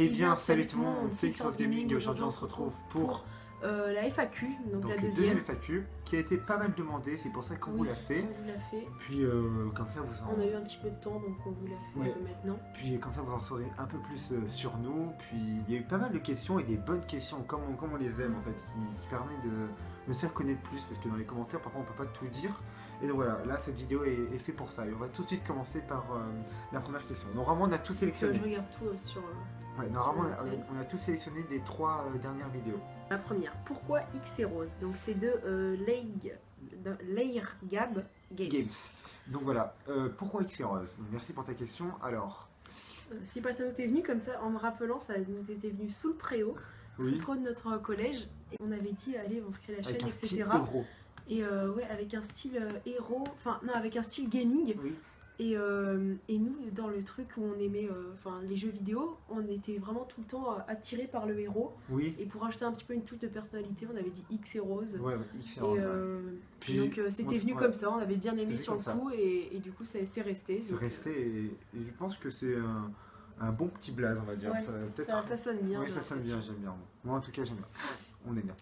Eh bien, salut tout le monde, c'est Xros Gaming et aujourd'hui on se retrouve pour la FAQ, donc la deuxième FAQ qui a été pas mal demandée, c'est pour ça qu'on vous l'a fait. On vous l'a fait. Puis comme ça vous en... On a eu un petit peu de temps donc on vous l'a fait maintenant. Puis comme ça vous en saurez un peu plus sur nous. Puis il y a eu pas mal de questions et des bonnes questions comme on les aime en fait, qui permet de se faire connaître plus parce que dans les commentaires parfois on peut pas tout dire. Et donc voilà, là cette vidéo est faite pour ça et on va tout de suite commencer par la première question. Normalement on a tout sélectionné. Je regarde tout sur... Ouais, normalement on a tout sélectionné des 3 dernières vidéos. La première, pourquoi X et Rose? Donc c'est de Leirgab Games. Donc voilà, pourquoi X et Rose? Merci pour ta question. Alors... si ça nous était venu comme ça, en me rappelant, ça nous était venu sous le préau, sous le préau de notre collège, et on avait dit allez on se crée la chaîne, avec etc. Et ouais, avec un style héros, enfin non, avec un style gaming. Oui. Et nous, dans le truc où on aimait les jeux vidéo, on était vraiment tout le temps attirés par le héros. Oui. Et pour ajouter un petit peu une touche de personnalité, on avait dit X et Rose. Ouais, X et Rose. Puis, donc c'était venu comme ça, on avait bien aimé sur le coup et du coup c'est resté. C'est resté et je pense que c'est un bon petit blaze, on va dire. Ouais, ça sonne bien. Oui, ça sonne bien, j'aime bien. Moi en tout cas j'aime bien. On est bien.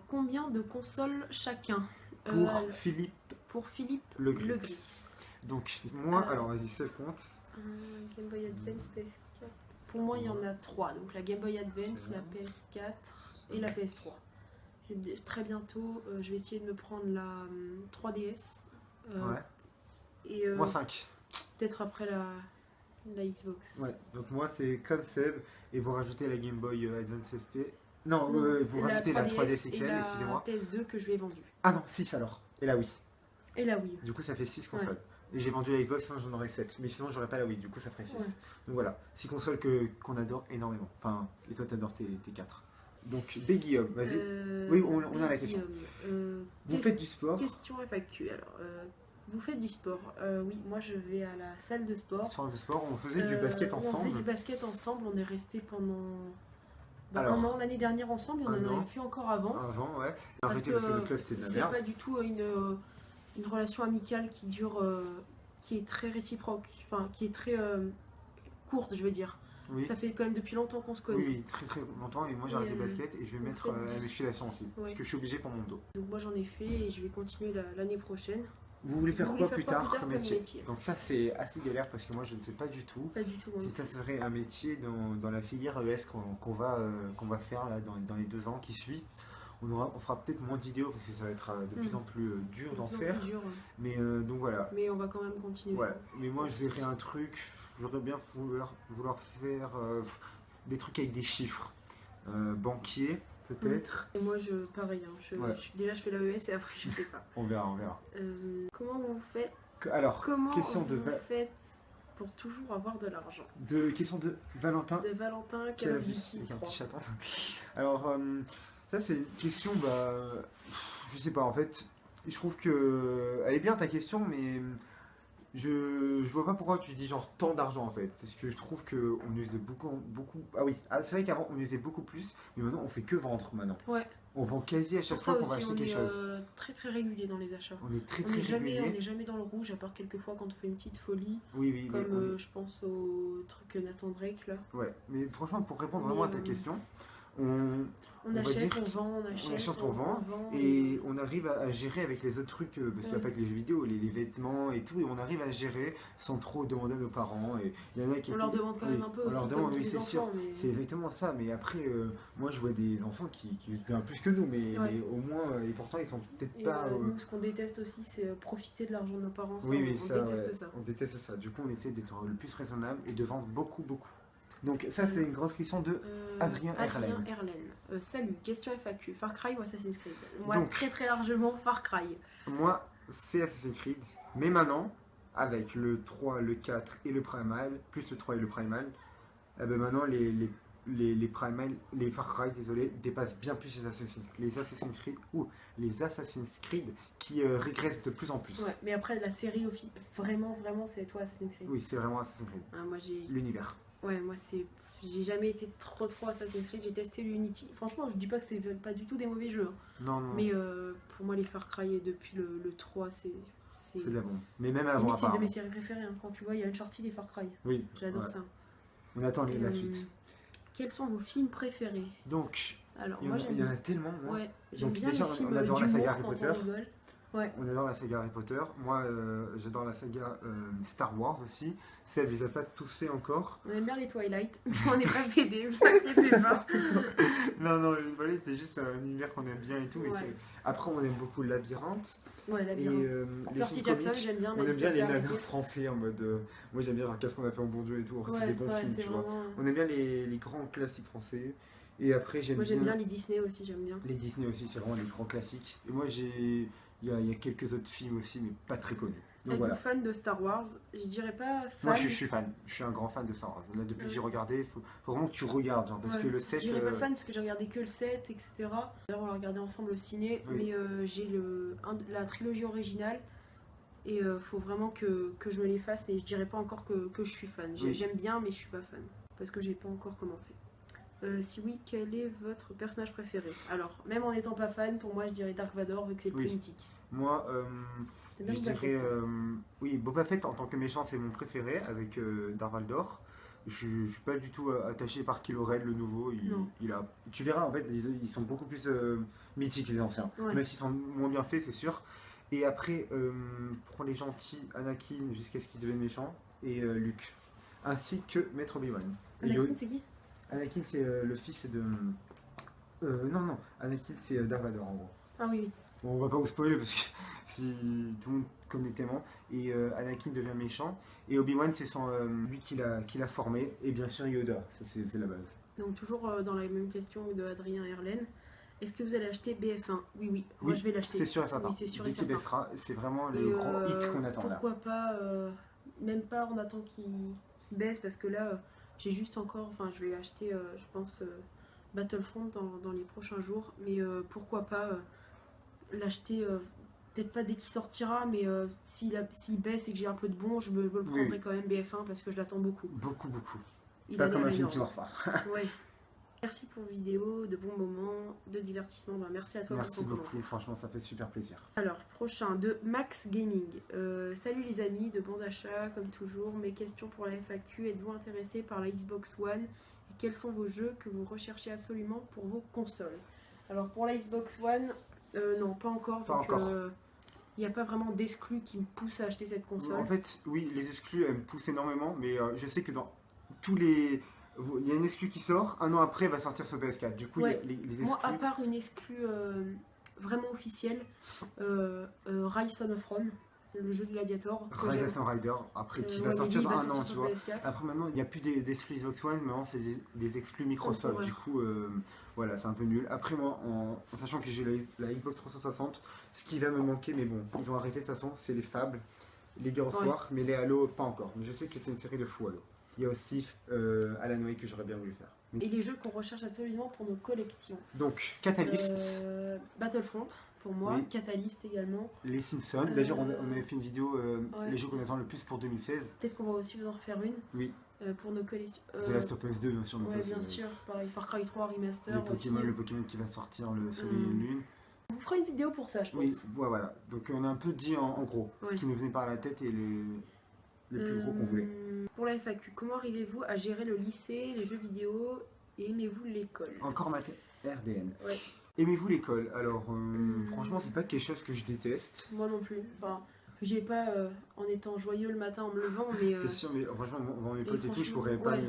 Combien de consoles chacun? Pour Philippe Le Gris. Donc, moi, alors vas-y, c'est le compte. Game Boy Advance, PS4. Pour moi, il y en a 3. Donc la Game Boy Advance, la PS4 et la PS3. Très bientôt, je vais essayer de me prendre la 3DS. Et, moi, 5. Peut-être après la Xbox. Ouais, donc moi, c'est comme Seb. Et vous rajoutez la Game Boy Advance SP. Non, vous rajoutez la 3DS XL, excusez-moi. Et la PS2 que je lui ai vendue. Ah non, 6 alors. Et la Wii. Et la Wii. Du coup, ça fait 6 consoles. Ouais. Et j'ai vendu la Xbox, j'en aurais 7. Mais sinon, j'aurais pas la Wii, du coup, ça ferait 6. Ouais. Donc voilà, 6 consoles qu'on adore énormément. Enfin, et toi, t'adores tes 4. Donc, Guillaume, vas-y. Oui, on a la question. Vous faites du sport? Question FAQ. Alors, vous faites du sport? Oui, moi, je vais à la salle de sport. Salle de sport, on faisait du basket ensemble. On faisait du basket ensemble, on est resté pendant... un an l'année dernière ensemble, et on en avait fait encore avant. Avant, ouais. Parce que le club, c'était de la merde. C'est pas du tout une relation amicale qui dure, qui est très réciproque, enfin qui est très courte, je veux dire. Oui. Ça fait quand même depuis longtemps qu'on se connaît. Oui, très très longtemps. Et moi j'ai arrêté le basket et je vais mettre la musculation aussi. Ouais. Parce que je suis obligé pour mon dos. Donc moi j'en ai fait et je vais continuer l'année prochaine. Vous voulez faire quoi plus tard comme métier? Donc ça c'est assez galère parce que moi je ne sais pas du tout. Pas du tout. Ça serait un métier dans la filière ES qu'on va faire là dans les 2 ans qui suivent. On fera peut-être moins de vidéos parce que ça va être de plus en plus dur d'en faire. Mais donc voilà. Mais on va quand même continuer. Ouais. Mais moi je verrais un truc, j'aurais bien vouloir faire des trucs avec des chiffres. Banquier peut-être. Et moi pareil, hein, déjà je fais l'AES et après je sais pas. on verra. Comment vous faites? Alors, question de faites pour toujours avoir de l'argent? Question de Valentin. De Valentin, Call of Duty 3. Un petit chaton. Alors, ça c'est une question, je sais pas en fait, je trouve que elle est bien ta question, mais je vois pas pourquoi tu dis genre tant d'argent en fait, parce que je trouve que on usait beaucoup. Ah oui, c'est vrai qu'avant on usait beaucoup plus, mais maintenant on fait que vendre maintenant. Ouais. On vend quasi à chaque fois qu'on va acheter quelque chose. On est très très régulier dans les achats. On est très régulier. On n'est jamais dans le rouge, à part quelques fois quand on fait une petite folie. Oui. Comme je pense au truc Nathan Drake là. Ouais, mais franchement pour répondre vraiment à ta question, on achète, on vend, on vend, et on arrive à gérer avec les autres trucs, parce qu'il n'y a pas que les jeux vidéo, les vêtements et tout, et on arrive à gérer sans trop demander à nos parents. Et il y en a qui leur demande quand même un peu aussi, demande, oui, c'est sûr, c'est exactement ça. Mais après, moi je vois des enfants qui gagnent plus que nous, mais au moins, et pourtant ils sont peut-être pas... Nous, ce qu'on déteste aussi, c'est profiter de l'argent de nos parents. On déteste ça. On déteste ça. Du coup, on essaie d'être le plus raisonnable et de vendre beaucoup. Donc ça c'est une grosse question de Adrien Erlen. Salut, question FAQ, Far Cry ou Assassin's Creed? Moi donc, très largement Far Cry. Moi c'est Assassin's Creed, mais maintenant avec le 3, le 4 et le Primal, plus le 3 et le Primal, maintenant les Far Cry dépassent bien plus les Assassin's Creed qui régressent de plus en plus. Ouais, mais après la série vraiment c'est toi Assassin's Creed. Oui, c'est vraiment Assassin's Creed. Moi l'univers. Ouais, moi j'ai jamais été trop Assassin's Creed, j'ai testé l'Unity. Franchement, je dis pas que c'est pas du tout des mauvais jeux. Non. Mais pour moi, les Far Cry depuis le 3, c'est de la bombe. Mais même avant, c'est une de mes séries préférées. Hein. Quand tu vois, il y a Uncharted et Far Cry. Oui. J'adore ça. On attend la suite. quels sont vos films préférés? Donc, Alors, il y, moi, il y en a tellement. Moi. Ouais, j'aime Donc, bien déjà, les films on adore la d'humour saga Harry quand Potter. on rigole. Ouais. On adore la saga Harry Potter. Moi, j'adore la saga Star Wars aussi. Seb, les a pas tous fait encore. On aime bien les Twilight. On n'est pas pédés, vous inquiétez pas. Non, les Twilight, c'est juste un univers qu'on aime bien et tout. Mais Ouais. après, on aime beaucoup le Labyrinthe. Ouais, Et Labyrinthe. les Percy films Jackson, comiques, j'aime bien, on mais aime ça bien les s'est nanars arrêté. français en mode. Moi, j'aime bien genre Qu'est-ce qu'on a fait en bon Dieu et tout. C'est Ouais, des bons films, c'est tu vois. vraiment... On aime bien les grands classiques français. Et après, Moi, j'aime bien les Disney aussi, j'aime bien. les Disney aussi, c'est vraiment les grands classiques. Et moi, il y a quelques autres films aussi, mais pas très connus. Donc Êtes-vous voilà. fan de Star Wars? Je dirais pas fan. Moi, je suis fan. Je suis un grand fan de Star Wars. Là, depuis que j'ai regardé, faut vraiment que tu regardes. Genre, parce Ouais. que le 7. Je dirais pas fan parce que j'ai regardé que le 7, etc. D'ailleurs, on l'a regardé ensemble au ciné. Oui. Mais j'ai la trilogie originale. Et faut vraiment que je me les fasse. Mais je dirais pas encore que je suis fan. Oui. J'aime bien, mais je suis pas fan. Parce que j'ai pas encore commencé. Si oui, quel est votre personnage préféré? Alors, même en n'étant pas fan, pour moi, je dirais Dark Vador vu que c'est le Oui. plus mythique. Moi, T'aimes bien je Boba dirais. Fett? Oui, Boba Fett en tant que méchant, c'est mon préféré avec Darth Vader. Je suis pas du tout attaché par Kylo Ren, le nouveau. Non. Tu verras, en fait, ils sont beaucoup plus mythiques, les anciens. Ouais. Même s'ils sont moins bien faits, c'est sûr. Et après, pour les gentils, Anakin jusqu'à ce qu'il devienne méchant. Et Luke. Ainsi que Maître Obi-Wan. Et Anakin, c'est qui? Anakin, c'est le fils de. Non, Anakin, c'est Darth Vader en gros. Ah oui, oui. Bon, on va pas vous spoiler parce que si tout le monde connaît tellement. Et Anakin devient méchant. Et Obi-Wan, c'est lui qui l'a formé. Et bien sûr, Yoda. Ça, c'est la base. Donc toujours dans la même question de Adrien Erlen. Est-ce que vous allez acheter BF1? Oui, oui. Moi, Oui, je vais l'acheter. C'est sûr et certain. Oui, c'est sûr et Dès qu'il certain. baissera, c'est vraiment Et, le grand hit qu'on attend là. pourquoi pas, même pas on attend qu'il baisse parce que là, j'ai juste encore, enfin je vais acheter, je pense, Battlefront dans les prochains jours, mais pourquoi pas l'acheter, peut-être pas dès qu'il sortira, mais s'il baisse et que j'ai un peu de bon, je me le prendrai Oui. quand même BF1 parce que je l'attends beaucoup. Beaucoup. Il Pas a comme l'air Infinity énorme. Warfare. Ouais. Merci pour vos vidéos, de bons moments, de divertissement. Ben, merci à toi Merci pour ton beaucoup. commentaire. Franchement, ça fait super plaisir. Alors, prochain, de Max Gaming. Salut les amis, de bons achats, comme toujours. Mes questions pour la FAQ, êtes-vous intéressé par la Xbox One? Et quels sont vos jeux que vous recherchez absolument pour vos consoles? Alors, pour la Xbox One, non, pas encore. Pas encore. Il n'y a pas vraiment d'exclus qui me poussent à acheter cette console. En fait, oui, les exclus, elles me poussent énormément. Mais je sais que dans tous les... Il y a une exclu qui sort, un an après, elle va sortir sur PS4. Du coup, Ouais. il y a les Moi, à exclus... part une exclue vraiment officielle, Rise Son of Rome, le jeu de Gladiator. que Rise j'aime. of Tomb Raider, après qui Ouais, va mais sortir lui, dans il va un an, sortir tu sur vois. PS4. Après maintenant, il n'y a plus d'exclus Xbox One, maintenant c'est des exclus Microsoft. Ouais. Du coup, voilà, c'est un peu nul. Après moi, en sachant que j'ai la Xbox 360, ce qui va me manquer, mais bon, ils ont arrêté de toute façon, c'est les Fable, les Gears of Ouais. War, mais les Halo, pas encore. Mais je sais que c'est une série de fous Halo. Il y a aussi Alan Wake que j'aurais bien voulu faire. Et les jeux qu'on recherche absolument pour nos collections. Donc, Catalyst, Battlefront, pour moi. Oui. Catalyst également. les Simpsons. D'ailleurs, on avait fait une vidéo, Ouais. les jeux qu'on attend le plus pour 2016. Peut-être qu'on va aussi vous en refaire une. Oui. Pour nos collections. The Last of Us 2, bien sûr. mais Ouais, ça, bien c'est- sûr. Pareil, Far Cry 3 Remaster aussi. le Pokémon qui va sortir le Soleil et la Lune. On vous fera une vidéo pour ça, je pense. Oui, ouais, voilà. Donc on a un peu dit en gros Ouais. ce qui nous venait par la tête et les plus gros qu'on voulait. Pour la FAQ, comment arrivez-vous à gérer le lycée, les jeux vidéo et aimez-vous l'école? Encore ma RDN. Ouais. Aimez-vous l'école? Alors franchement, c'est pas quelque chose que je déteste. Moi non plus. Enfin, j'ai pas en étant joyeux le matin en me levant, mais. C'est sûr, mais franchement, moi, mes et potes et tout, je franchement, pourrais pas. ouais.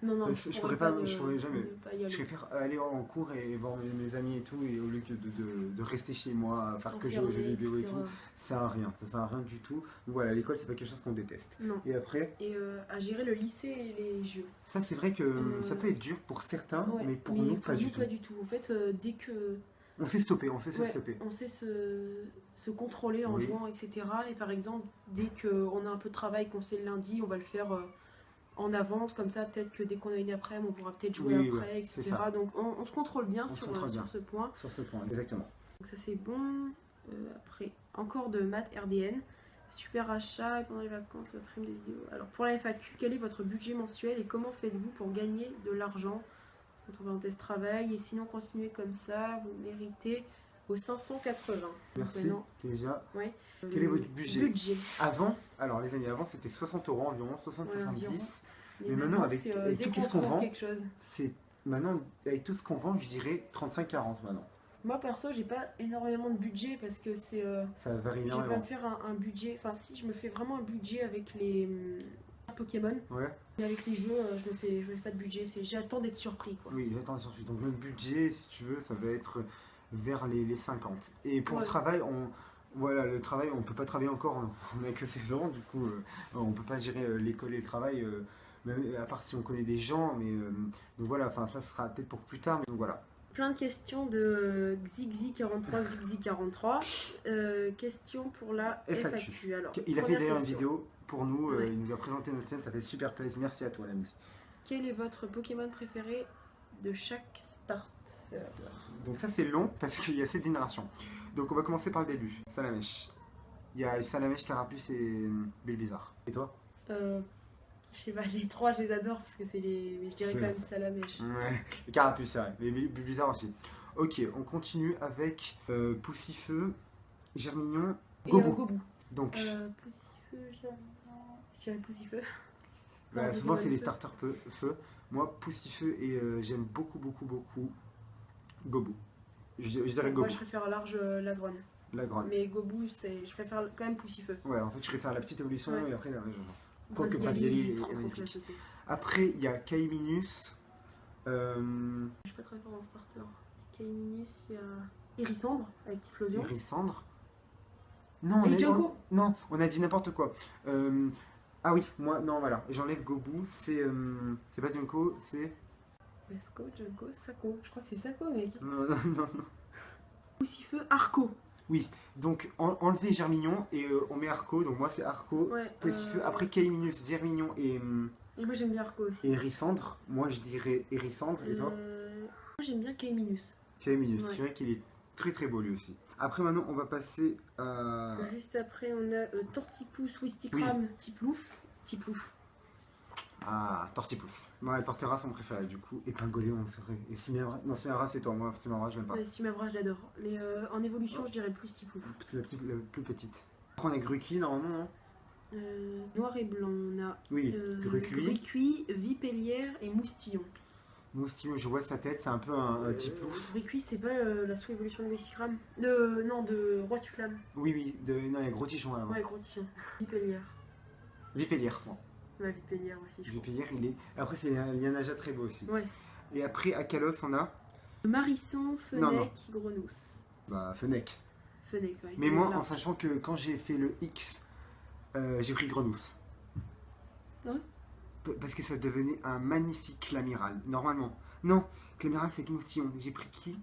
Non, je pourrais pas, je pourrais jamais. pas y aller. Je préfère aller en cours et voir mes amis et tout, et au lieu que de rester chez moi, faire que jouer aux jeux Enfermé, vidéo et etc. tout, ça sert à rien. Ça sert à rien du tout. Donc voilà, l'école, c'est pas quelque chose qu'on déteste. Non. Et après, Et à gérer le lycée et les jeux. ça c'est vrai que ça peut être dur pour certains, Ouais, mais pour nous, pas du tout. pas du tout. En fait, dès que. On sait stopper, on sait se Ouais, stopper. on sait se contrôler en Oui. jouant, etc. Et par exemple, dès qu'on a un peu de travail, qu'on sait le lundi, on va le faire en avance. Comme ça, peut-être que dès qu'on a une après-midi, on pourra peut-être jouer Oui, après, ouais, etc. c'est ça. Donc on se contrôle bien, On se sur, contrôle bien. sur ce point. Sur ce point, exactement. Donc ça c'est bon. Après, encore de maths RDN. Super achat et pendant les vacances, votre stream de vidéos. Alors pour la FAQ, quel est votre budget mensuel et comment faites-vous pour gagner de l'argent? Entre parenthèses travail et sinon continuez comme ça, vous méritez aux 580. Merci. Maintenant, Déjà, ouais. Quel est votre budget? Budget. avant, alors les amis, avant c'était 60 € environ, 60-70. Ouais, environ. Mais maintenant, avec dès tout qu'on ce qu'on trouve vend, quelque chose. c'est maintenant, avec tout ce qu'on vend, je dirais 35-40 maintenant. Moi perso, j'ai pas énormément de budget parce que c'est. Ça varie Je vais pas énormément. me faire un budget. Enfin, si, je me fais vraiment un budget avec les Pokémon. Ouais, Mais avec les jeux, je me fais pas de budget. J'attends d'être surpris, quoi. oui, j'attends la surprise. Donc notre budget, si tu veux, ça va être vers les 50. Et pour le Ouais. travail, voilà, le travail, on peut pas travailler encore, on n'a que 16 ans, du coup, on peut pas gérer l'école et le travail, même à part si on connaît des gens, mais donc voilà, enfin ça sera peut-être pour plus tard, mais donc voilà. Plein de questions de Xixi43, Xixi43. Question pour la FAQ. FAQ. Alors, Il a fait première d'ailleurs une question. vidéo pour nous, Ouais. il nous a présenté notre chaîne, ça fait super plaisir, merci à toi l'ami. Quel est votre Pokémon préféré de chaque starter? Donc ça c'est long parce qu'il y a 7 générations. Donc on va commencer par le début, Salamèche. Il y a Salamèche, Carapuce et Bulbizarre. Et toi? Je sais pas, les trois, je les adore parce que c'est les. Mais je dirais C'est- quand même Salamèche. Ouais, et Carapuce c'est vrai, mais Bulbizarre aussi. Ok, on continue avec Poussifeu, Germignon, Et Gobo. Gobu. Donc Poussifeu, je dirais Poussifeu. bah, Non, souvent c'est les feu. starters feu. Moi Poussifeu et j'aime beaucoup Gobu. Je dirais Moi, Gobu, je préfère large la Grogne. la grande. Mais Gobu, je préfère quand même Poussifeu. Ouais, en fait je préfère la petite évolution Ouais. et après la région. Quoique Brasigali, Brasigali il est est trop magnifique. classe aussi. Après il y a Kaiminus. Je suis pas très fort en starter. Kaiminus, il y a Hérissandre avec Typhlosion. Irissandre. Non, Et Junko. non, on a dit n'importe quoi. Ah oui, moi, non, voilà, j'enlève Gobu, c'est pas Junko, c'est... Vesco, Junko, Sako. Je crois que c'est Sako, mec. Non. Poussifeu, Arco. Donc, enlever Germignon et on met Arco, donc moi c'est Arco, Ouais. Poussifeu. Après Kaiminus, Germignon et moi j'aime bien Arco aussi. Hérissandre, moi je dirais Hérissandre, et toi? Moi j'aime bien Kaiminus. Kaiminus, Ouais. c'est vrai qu'il est très beau lui aussi. Après maintenant, on va passer à... Juste après, on a Tortipousse, Wistikram, Tiplouf. Ah, Tortipousse. Ouais, Torterra, c'est mon préféré du coup. Et Pingoléon, c'est vrai. Et Simavra, non, Simavra, c'est toi. Moi, Simavra, je l'aime pas. Simavra, je l'adore. Mais en évolution, je dirais plus Tiplouf. La plus petite. Après, on a Gruki, normalement, non? Noir et blanc, on a Oui, Gruki. Grucuit, Vipellière et Moustillon. Moustillon, je vois sa tête, c'est un peu un type ouf. Grucuit, c'est pas la sous-évolution de Wistikram. Non, de Roi Flamme. Oui, non, il y a Gros Tichon là. Ouais, gros tichon. Vipellière. Vipellière, moi. Ouais, Vipellière aussi, je crois. Vipellière, il est. Après, c'est un Lianaja très beau aussi. Ouais. Et après, à Kalos, on a. Marisson, Fenech, Grenousse. Bah, Fennec. Fenech, ouais. Mais moi, Là. en sachant que quand j'ai fait le X, j'ai pris Grenousse. Ouais. Parce que ça devenait un magnifique Clamiral, normalement. Non, Clamiral c'est que Moustillon. J'ai pris qui?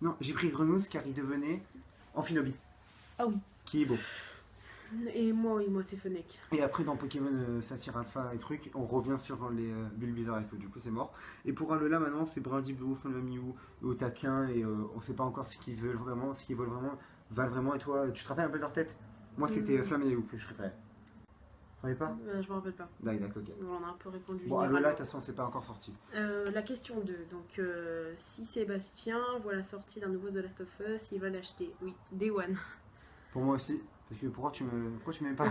Non, j'ai pris Grenousse car il devenait Amphinobie. Ah oui. Qui est beau. Et moi, c'est Fenech. Et après dans Pokémon Saphir Alpha et trucs, on revient sur les Bulbizarre et tout, du coup c'est mort. Et pour Alola maintenant c'est Brindibou, Fonamiou, Otaquin et on sait pas encore ce qu'ils veulent vraiment, valent vraiment. Et toi, tu te rappelles un peu de leur tête? Moi c'était Flaméou que je préférais. Vous savez pas? Je me rappelle pas. D'accord, ok. On en a un peu répondu. Bon, Alola de généralement. toute façon c'est pas encore sorti. La question 2. Donc, si Sébastien voit la sortie d'un nouveau The Last of Us, il va l'acheter. Oui, Day One. Pour moi aussi. Parce que pourquoi tu m'aimes pas?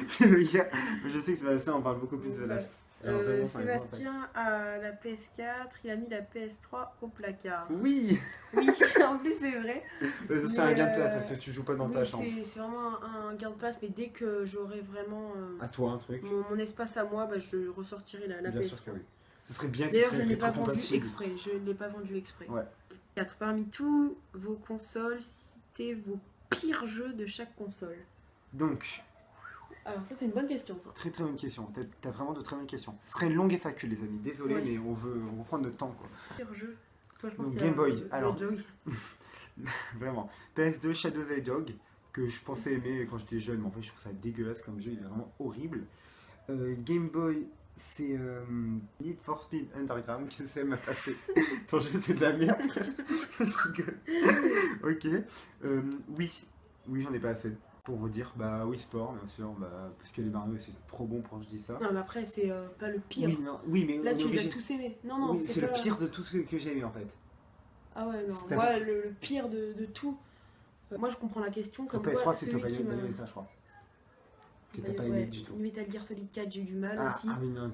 C'est le gars. Je sais que Sébastien on parle beaucoup plus de The Last. Alors, vraiment, ça m'étonne pas. Sébastien a la PS4, il a mis la PS3 au placard. Oui. Oui, en plus c'est vrai. C'est un gain de place parce que tu joues pas dans ta Oui, chambre. c'est vraiment un gain de place, mais dès que j'aurai vraiment À toi un truc. mon espace à moi, bah, je ressortirai la Bien PS3. sûr que oui. Ce serait bien que D'ailleurs, ce je ne serait l'ai pas vendu rétrocompatible. exprès. Je ne l'ai pas vendu exprès. Ouais. 4. Parmi tous vos consoles, citez vos pires jeux de chaque console. Donc, Alors ça c'est une bonne question ça. très bonne question. T'as vraiment de très bonnes questions. Ce serait une longue FAQ les amis. Désolé, Ouais. mais on veut prendre notre temps quoi. Pire jeu. Toi je pense Donc, qu'il y a Game Boy, The alors. Joy. Vraiment. PS2 Shadow the Hedgehog que je pensais aimer quand j'étais jeune, mais en fait je trouve ça dégueulasse comme jeu. Il est vraiment horrible. Game Boy. C'est Need for Speed Underground que c'est m'a passé. Ton jeu c'est de la merde. Je rigole. Ok. Oui j'en ai pas assez. Pour vous dire, bah oui sport bien sûr, bah, parce que les Mario c'est trop bon pour que je dis ça. Non mais après c'est pas le pire. Oui mais Là on est tu les as obligé. tous aimés. Non Oui, c'est c'est pas... le pire de tout ce que j'ai aimé en fait. Ah ouais non. C'est Moi le pire de tout. Moi je comprends la question Sur comme PS3 quoi c'est celui Tokyo qui me... Bayonetta je crois. Que t'as pas aimé du tout. Metal Gear Solid 4, j'ai eu du mal Ah, aussi. ah oui, non,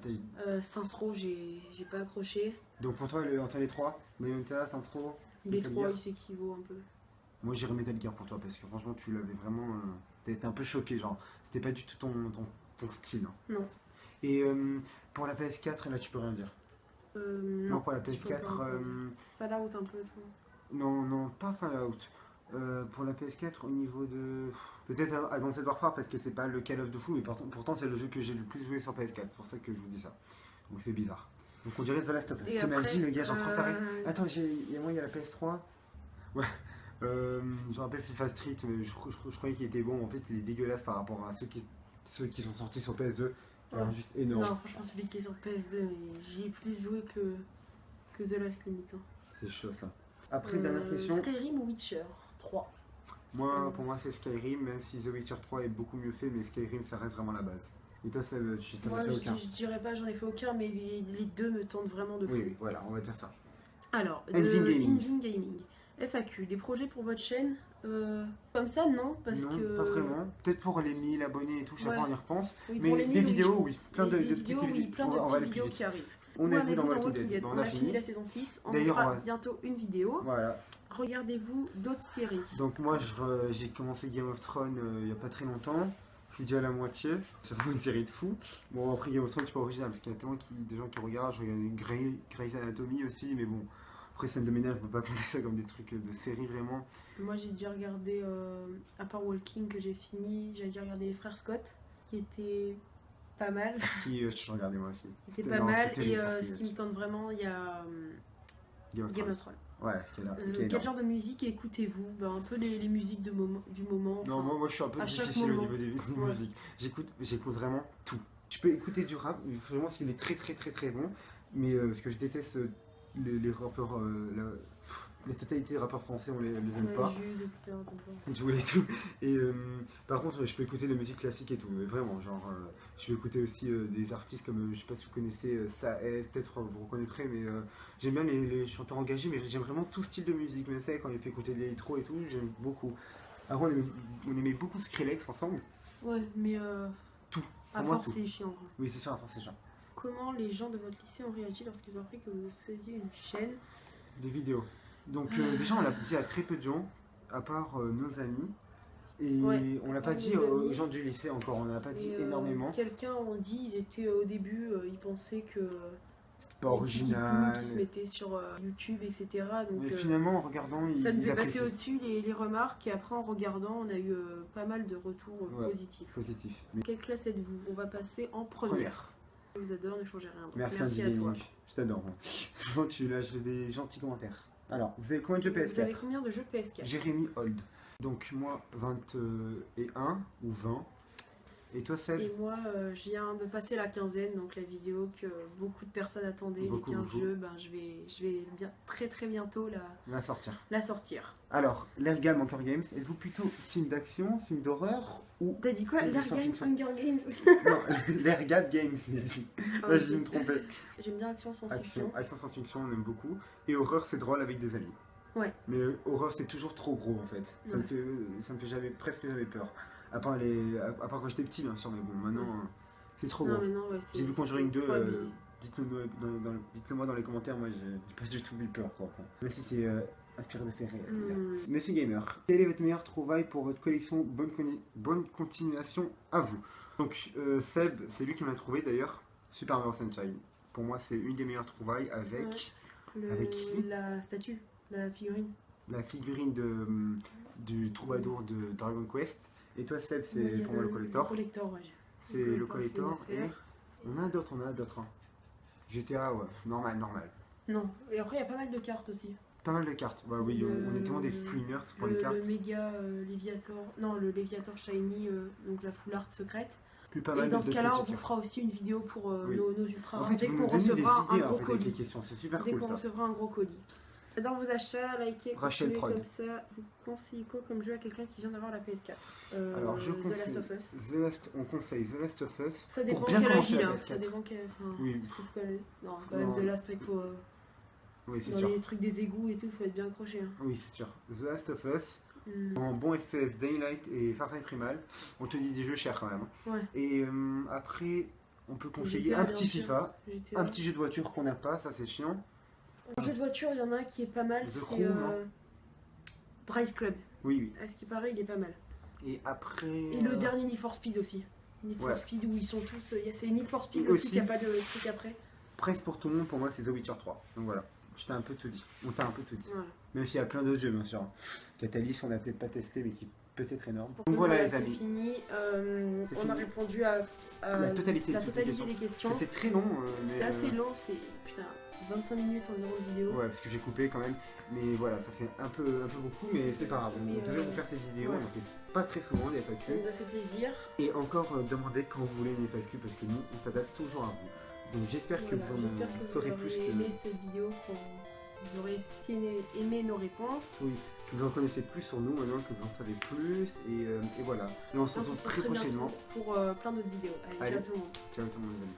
Saints Row, j'ai pas accroché. Donc pour toi, entre les trois, Bayonetta, Saints Row, Les Metal trois, Gear. ils s'équivaut un peu. Moi j'irais Metal Gear pour toi parce que franchement tu l'avais vraiment. T'étais un peu choqué, genre. C'était pas du tout ton style. Hein. Non. Et pour la PS4, là tu peux rien dire. Non, pour la je peux pas PS4. Fallout un peu. Ça. Non, pas Fallout. Pour la PS4, au niveau de. Peut-être Advanced Warfare parce que c'est pas le Call of the Fou, mais pourtant c'est le jeu que j'ai le plus joué sur PS4. C'est pour ça que je vous dis ça. Donc c'est bizarre. Donc on dirait The Last of Us. T'imagines le gars, genre trop taré. Attends, il y a la PS3. Ouais. Je me rappelle FIFA Street, mais je croyais qu'il était bon. En fait, il est dégueulasse par rapport à ceux qui sont sortis sur PS2. Alors, juste énorme. Non, franchement, celui qui est sur PS2, mais j'y ai plus joué que The Last Limit. Hein. C'est chaud ça. Après, dernière question. Skyrim ou Witcher 3? Pour moi, c'est Skyrim, même si The Witcher 3 est beaucoup mieux fait, mais Skyrim, ça reste vraiment la base. Et toi, Seb, tu t'en as fait aucun? Je dirais pas, j'en ai fait aucun, mais les deux me tentent vraiment de fou. Oui, voilà, on va dire ça. Alors, Engine Gaming. Engine Gaming. FAQ, des projets pour votre chaîne comme ça, non, parce non, que... pas vraiment. Peut-être pour les 1000 abonnés et tout, chaque fois on y repense. Oui, mais pour les 1000, des vidéos, je oui. pense. Plein de Des petites vidéos, oui, plein de on va aller petites plus vidéos vite. qui arrivent. On Où est en vu êtes-vous dans dans Walking Dead. On a fini la saison 6. On D'ailleurs, fera bientôt une vidéo. Voilà. Regardez-vous d'autres séries. Donc moi, j'ai commencé Game of Thrones il y a pas très longtemps. Je suis déjà à la moitié. C'est vraiment une série de fous. Bon, après Game of Thrones, c'est pas original parce qu'il y a tellement des gens qui regardent. Je regarde Grey's Anatomy aussi, mais bon. Après, scène de ménage, je peux pas compter ça comme des trucs de série vraiment. Moi, j'ai déjà regardé, à part Walking que j'ai fini, j'ai déjà regardé Les Frères Scott, qui était pas mal. Qui je regardais moi aussi. C'était pas mal. Et ce qui me tente vraiment, il y a Game of Thrones. Ouais, quel genre de musique écoutez-vous? Un peu les musiques du moment. Non, moi je suis un peu difficile au niveau des musiques. J'écoute vraiment tout. Tu peux écouter du rap, vraiment s'il est très très très très bon, mais parce que je déteste les rappeurs, la totalité des rappeurs français, on les aime pas. Jules, etc. Je voulais tout. Et par contre, je peux écouter de la musique classique et tout, mais vraiment, genre, je peux écouter aussi des artistes comme, je sais pas si vous connaissez Saez, peut-être vous reconnaîtrez, mais j'aime bien les chanteurs engagés, mais j'aime vraiment tout style de musique. Mais ça, quand il fait écouter de l'électro et tout, j'aime beaucoup. Avant, on aimait beaucoup Skrillex ensemble. Ouais, mais tout. À force, c'est chiant. Quoi. Oui, c'est sûr, à force, c'est chiant. Comment les gens de votre lycée ont réagi lorsqu'ils ont appris que vous faisiez une chaîne? Des vidéos. Donc déjà on l'a dit à très peu de gens, à part nos amis. Et on l'a pas dit aux gens du lycée encore, on l'a pas dit énormément. Quelqu'un ont dit, ils étaient au début, ils pensaient que pas original. Qui se mettaient sur YouTube, etc. Donc, mais finalement en regardant, ça nous est passé au-dessus les remarques et après en regardant, on a eu pas mal de retours positifs. Mais... Quelle classe êtes-vous? On va passer en première. Je vous adore, ne changez rien. Donc, merci à toi. Je t'adore. Souvent tu lâches des gentils commentaires. Alors, vous avez combien de jeux PS4? Vous avez combien de jeux PS4? Jérémy Hold. Donc moi 21 ou 20. Et toi Seb? Et moi je viens de passer la quinzaine, donc la vidéo que beaucoup de personnes attendaient, les 15 jeux, je vais très très bientôt la sortir. Alors, l'Airgame Hunger Games, êtes-vous plutôt film d'action, film d'horreur ou... T'as dit quoi? L'Airgame Hunger Games? Non, l'Airgame Games ici. Là j'ai me trompé. J'aime bien action science-fiction. Action science-fiction on aime beaucoup. Et horreur c'est drôle avec des amis. Ouais. Mais horreur c'est toujours trop gros en fait. Ça me fait presque jamais peur. À part quand j'étais petit bien sûr, mais bon maintenant c'est trop gros. J'ai vu Conjuring 2, dites-le moi dans les commentaires, moi j'ai pas du tout eu peur quoi. Même si c'est inspiré de faits réels. Monsieur Gamer, quelle est votre meilleure trouvaille pour votre collection? Bonne continuation à vous. Donc Seb, c'est lui qui me l'a trouvé d'ailleurs, Super Mario Sunshine. Pour moi c'est une des meilleures trouvailles avec... Avec qui? La statue, la figurine. La figurine du troubadour de Dragon Quest. Et toi Seb, c'est pour moi le collector. Le collector, ouais. C'est le collector et on a d'autres. Hein. GTA, ouais, normal. Non, et après il y a pas mal de cartes aussi. Pas mal de cartes, bah oui, on est tellement des fouineurs pour les cartes. Le méga Léviator, non le Léviator Shiny, donc la full art secrète. Puis pas mal et dans ce cas-là, on vous fera aussi une vidéo pour nos ultra rares. Dès qu'on recevra un gros colis. C'est super cool ça. Dès qu'on recevra un gros colis. Dans vos achats, likez, Rachel Prod. Comme ça. Vous conseillez quoi comme jeu à quelqu'un qui vient d'avoir la PS4? Alors je conseille The Last of Us. On conseille The Last of Us. Ça dépend quel âge il a. Ça dépend quel... Oui. Non, quand même The Last, il faut... Oui, c'est dans sûr. les trucs des égouts et tout, il faut être bien accroché. Hein. Oui, c'est sûr. The Last of Us. En bon FPS, Daylight et Far Cry Primal, on te dit des jeux chers quand même. Ouais. Et après, on peut conseiller GTA, un bien petit sûr. FIFA, GTA. un petit jeu de voiture qu'on n'a pas, ça c'est chiant. En jeu de voiture, il y en a un qui est pas mal, The c'est Crew, non Drive Club. Oui, À ce qui paraît, il est pas mal. oui. Et après. Et le dernier Need for Speed aussi. Need for Ouais. Speed où ils sont tous. C'est Need for Speed Et aussi aussi- qui a pas de truc après. Presque pour tout le monde, pour moi, c'est The Witcher 3. Donc voilà, je t'ai un peu tout dit. On t'a un peu tout dit. Voilà. Même s'il y a plein d'autres jeux, bien sûr. Catalyst, on n'a peut-être pas testé, mais qui peut être énorme. Donc Donc voilà, les c'est amis. fini. C'est On a fini. répondu à La totalité la de toutes totalité les des questions. C'était très long, mais. C'est assez long, c'est putain 25 minutes environ de vidéo. Ouais, parce que j'ai coupé quand même. Mais voilà, ça fait un peu beaucoup, mais c'est pas grave. Mais, On devait vous faire cette vidéo, ouais. on en fait pas très souvent des Ça FAQ. nous a fait plaisir. Et encore, demandez quand vous voulez une FAQ, parce que nous, on s'adapte toujours à vous. Donc j'espère que Voilà, vous j'espère en que vous saurez aurez plus aimé que. cette vidéo, que vous aurez aussi aimé nos réponses. Oui, que vous en connaissez plus sur nous maintenant, que vous en savez plus. Et voilà. Et on se retrouve très prochainement. bientôt pour plein d'autres vidéos. Allez, Allez. ciao tout le monde. Ciao tout le monde, les amis.